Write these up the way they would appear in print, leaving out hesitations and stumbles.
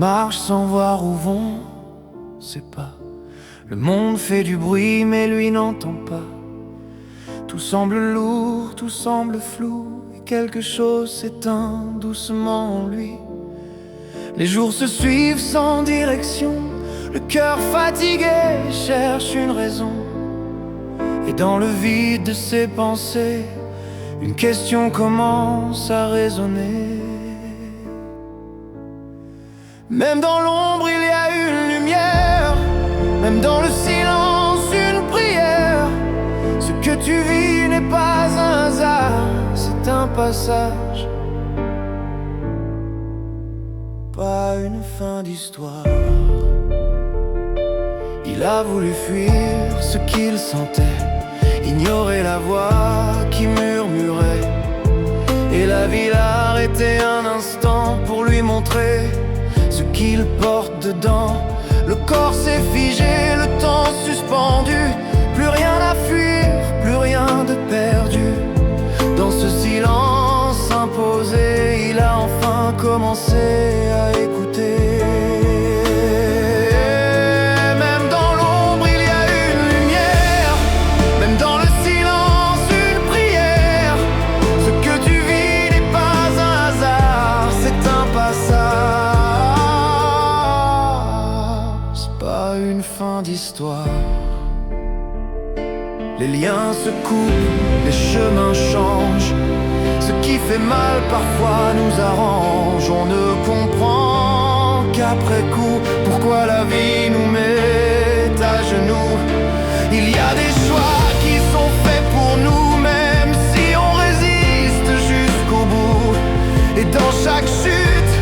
marchent sans voir où vont ses pas. Le monde fait du bruit mais lui n'entend pas. Tout semble lourd, tout semble flou, et quelque chose s'éteint doucement en lui. Les jours se suivent sans direction, le cœur fatigué cherche une raison. Et dans le vide de ses pensées, une question commence à résonner. Même dans l'ombre il y a une lumière, même dans le silence une prière. Ce que tu vis n'est pas un hasard, c'est un passage, pas une fin d'histoire. Il a voulu fuir ce qu'il sentait, ignorer la voix qui murmurait, et la vie l'a arrêté un instant pour lui montrer ce qu'il porte dedans. Le corps s'est figé, le temps suspendu, plus rien à fuir, plus rien de perdu. Dans ce silence imposé, il a enfin commencé à écouter. Même dans l'ombre il y a une lumière, même dans le silence une prière. Ce que tu vis n'est pas un hasard, c'est un passage, pas une fin d'histoire. Les liens se coupent, les chemins changent. Ce qui fait mal parfois nous arrange. On ne comprend qu'après coup pourquoi la vie nous met à genoux. Il y a des choix qui sont faits pour nous, même si on résiste jusqu'au bout. Et dans chaque chute,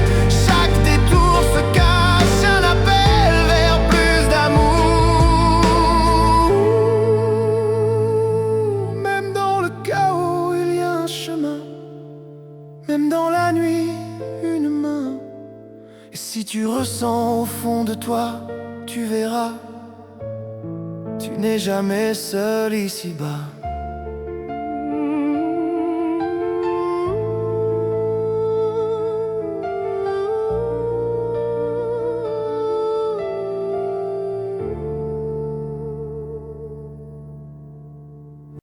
chaque détour se cache un appel vers plus d'amour. Même dans le chaos, il y a un chemin, même dans la nuit, une main. Et si tu ressens au fond de toi, tu verras, tu n'es jamais seul ici-bas.